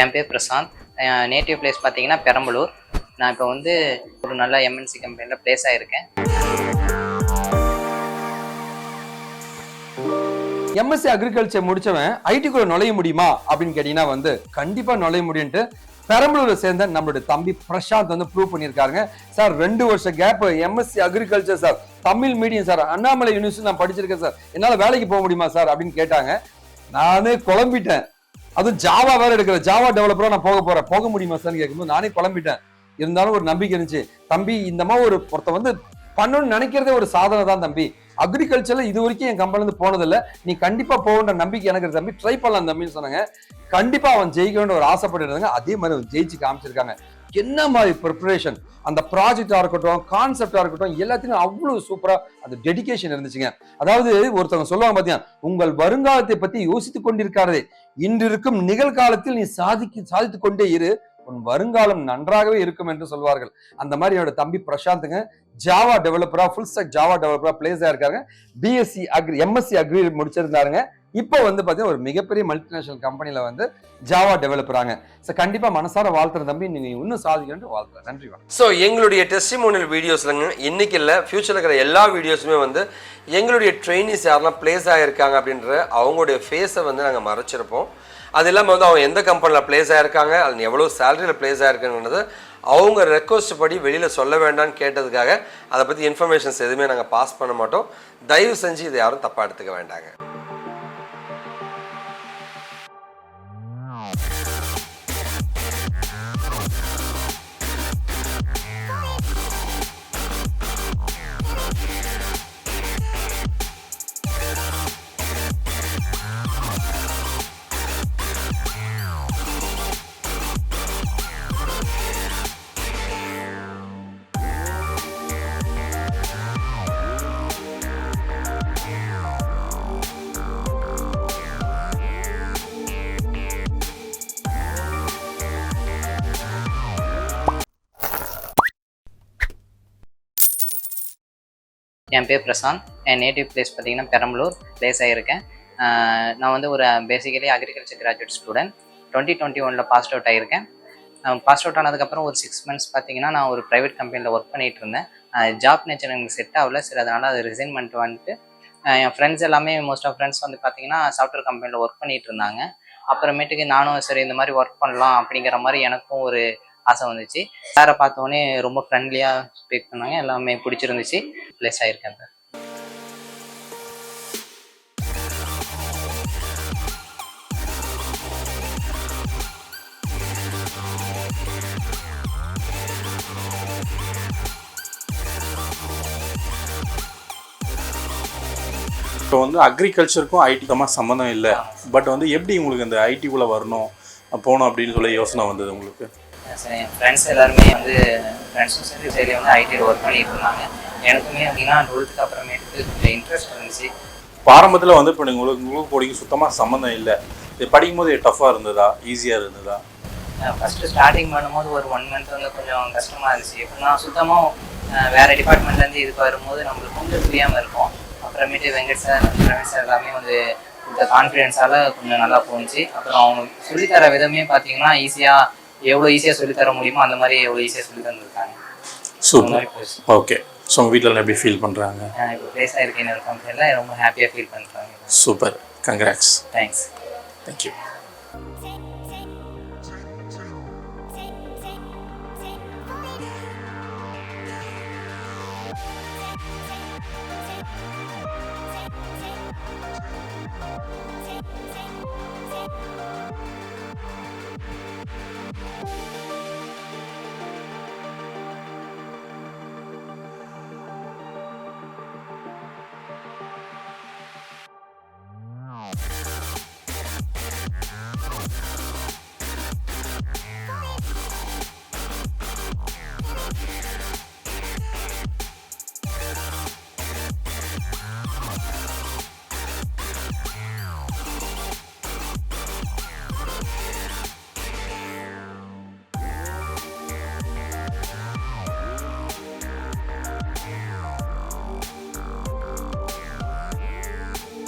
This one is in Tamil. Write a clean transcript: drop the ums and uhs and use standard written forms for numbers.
என் பேர் பிரசாந்த். நேட்டிவ் பிளேஸ் பார்த்தீங்கன்னா பெரம்பலூர். நான் இப்போ வந்து ஒரு நல்ல எம்என்சி கம்பெனியில் பிளேஸ் ஆகிருக்கேன். எம்எஸ்சி அக்ரிகல்ச்சர் முடிச்சவன் ஐடிக்குள்ள நுழைய முடியுமா அப்படின்னு கேட்டீங்கன்னா வந்து கண்டிப்பா நுழைய முடியும்ட்டு பெரம்பலூரை சேர்ந்த நம்மளுடைய தம்பி பிரசாந்த் வந்து ப்ரூவ் பண்ணியிருக்காருங்க. சார் 2 வருஷ gap MSc agriculture sir, Tamil medium sir, Annamalai University நான் படிச்சிருக்கேன் சார், என்னால வேலைக்கு போக முடியுமா சார் அப்படின்னு கேட்டாங்க. நானே குழம்பிட்டேன். அதுவும் ஜாவா வேற எடுக்கிற ஜாவா டெவலப்பரா நான் போக முடியுமா சார் கேட்கும்போது நானே குழம்பிட்டேன். இருந்தாலும் ஒரு நம்பிக்கை இருந்துச்சு. தம்பி இந்த மாதிரி ஒருத்த வந்து பண்ணணும்னு நினைக்கிறதே ஒரு சாதனை தான் தம்பி. அக்ரிகல்ச்சர்ல இது வரைக்கும் என் கம்பெனில இருந்து போனதில்லை, நீ கண்டிப்பா போகின்ற நம்பிக்கை எனக்கு தம்பி, ட்ரை பண்ணலாம் தம்பின்னு சொன்னாங்க. கண்டிப்பா அவன் ஜெயிக்க வேண்டிய ஒரு ஆசைப்பட்டு இருந்தாங்க. அதே மாதிரி அவன் ஜெயிச்சு காமிச்சிருக்காங்க. என்ன மாதிரி ப்ரிப்பரேஷன், அந்த ப்ராஜெக்டா இருக்கட்டும், கான்செப்டா இருக்கட்டும், எல்லாத்தையும் அவ்வளவு சூப்பரா அந்த டெடிகேஷன் இருந்துச்சுங்க. அதாவது ஒருத்தவங்க சொல்லுவாங்க பாத்தியா, உங்கள் வருங்காலத்தை பத்தி யோசித்துக் கொண்டிருக்காரே, இன்று இருக்கும் நிகழ்காலத்தில் நீ சாதித்துக் கொண்டே இரு, உன் வருங்காலம் நன்றாகவே இருக்கும் என்று சொல்வார்கள். அந்த மாதிரி என்னோட தம்பி பிரசாந்துங்க ஜாவா டெவலப்பரா, ஃபுல் ஸ்டாக் ஜாவா டெவலப்பரா பிளேஸ் ஆயிருக்காங்க. பிஎஸ்சி அக்ரி எம்எஸ்சி அக்ரி முடிச்சிருந்தாருங்க. இப்போ வந்து பாத்தீங்கன்னா ஒரு மிகப்பெரிய மல்டிநேஷனல் கம்பெனில வந்து ஜாவா டெவலப்பராங்க. கண்டிப்பா மனசார வாழ்த்துற தம்பி, நீங்க இன்னும் சாதிக்கணும்னு வாழ்த்துறேன். நன்றி. ஸோ எங்களுடைய டெஸ்டிமோனியல் வீடியோஸ்லங்க இன்னைக்கு இல்லை, ஃபியூச்சரில் இருக்கிற எல்லா வீடியோஸுமே வந்து எங்களுடைய ட்ரெயினிஸ் யாரெல்லாம் பிளேஸ் ஆகிருக்காங்க அப்படின்ற அவங்களுடைய ஃபேஸை வந்து நாங்கள் மறைச்சிருப்போம். அது இல்லாமல் வந்து அவங்க எந்த கம்பெனியில் பிளேஸ் ஆகிருக்காங்க, அது எவ்வளோ சேலரியில் பிளேஸ் ஆகிருக்குன்றது அவங்க ரெக்வஸ்ட் படி வெளியில் சொல்ல வேண்டாம்னு கேட்டதுக்காக அதை பற்றி இன்ஃபர்மேஷன்ஸ் எதுவுமே நாங்கள் பாஸ் பண்ண மாட்டோம். தயவு செஞ்சு இதை யாரும் தப்பாக எடுத்துக்க வேண்டாங்க. என் பேர் பிரசாந்த். என் நேட்டிவ் பிளேஸ் பார்த்தீங்கன்னா பெரம்பலூர் பிளேஸ் ஆகியிருக்கேன். நான் வந்து ஒரு basically agriculture graduate student. 2021 pass out ஆகியிருக்கேன். பாஸ் அவுட் ஆனதுக்கப்புறம் ஒரு 6 months பார்த்தீங்கன்னா நான் ஒரு ப்ரைவேட் கம்பெனியில் ஒர்க் பண்ணிகிட்டு இருந்தேன். ஜாப் நேச்சர் எனக்கு செட் ஆகல. சரி, அதனால் அது ரிசைன் பண்ணிட்டு வந்துட்டு என் ஃப்ரெண்ட்ஸ் எல்லாமே மோஸ்ட் ஆஃப் ஃப்ரெண்ட்ஸ் வந்து பார்த்தீங்கன்னா சாஃப்ட்வேர் கம்பெனியில் ஒர்க் பண்ணிகிட்டு இருந்தாங்க. அப்புறமேட்டுக்கு நானும் சரி இந்த மாதிரி ஒர்க் பண்ணலாம் அப்படிங்கிற மாதிரி எனக்கும் ஒரு ஆசை வந்துச்சு. சாரை பார்த்தோன்னே ரொம்ப ஃப்ரெண்ட்லியாக ஸ்பீக் பண்ணாங்க, எல்லாமே பிடிச்சிருந்துச்சு. பிளேஸ் ஆகிருக்கேன் சார். இப்போ வந்து அக்ரிகல்ச்சருக்கும் ஐடிக்குமா சம்மந்தம் இல்லை, பட் வந்து எப்படி உங்களுக்கு இந்த ஐடிக்குள்ளே வரணும் போகணும் அப்படின்னு சொல்லி யோசனை வந்தது உங்களுக்கு? சரி, என் ஃப்ரெண்ட்ஸ் எல்லாருமே வந்து ஃப்ரெண்ட்ஸும் சரி சரி வந்து ஐடியில் ஒர்க் பண்ணிட்டு இருந்தாங்க. எனக்குமே அப்படின்னா 12th அப்புறமேட்டுக்கு கொஞ்சம் இன்ட்ரெஸ்ட் இருந்துச்சு. ஆரம்பத்தில் வந்து இப்போ உங்களுக்கு கோடிக்கு சுத்தமாக சம்மந்தம் இல்லை, இது படிக்கும்போது டஃப்பாக இருந்ததா ஈஸியாக இருந்ததா? ஃபஸ்ட்டு ஸ்டார்டிங் பண்ணும்போது ஒரு 1 month வந்து கொஞ்சம் கஷ்டமாக இருந்துச்சு. எப்படின்னா சுத்தமாக வேறு டிபார்ட்மெண்ட்லேருந்து இதுக்கு வரும்போது நம்மளுக்கு கொஞ்சம் புரியாமல் இருக்கும். அப்புறமேட்டு வெங்கட் சார், ரமேஷ் சார் எல்லாமே வந்து இந்த கான்ஃபிடென்ஸால் கொஞ்சம் நல்லா போணுச்சு. அப்புறம் அவங்க சொல்லித்தர விதமே பார்த்தீங்கன்னா எவ்வளோ ஈஸியாக சொல்லித்தர முடியுமோ அந்த மாதிரி எவ்வளோ ஈஸியாக சொல்லி தந்துருக்காங்க. சூப்பர். ஓகே. ஸோ உங்கள் வீட்டில் எப்படி ஃபீல் பண்ணுறாங்க? இப்போ பிளேஸ் ஆகிருக்கேன் ஒரு கம்பெனியில், ரொம்ப ஹாப்பியாக ஃபீல் பண்ணுறாங்க. சூப்பர். கங்க்ராட்ஸ். தேங்க்ஸ். தேங்க்யூ.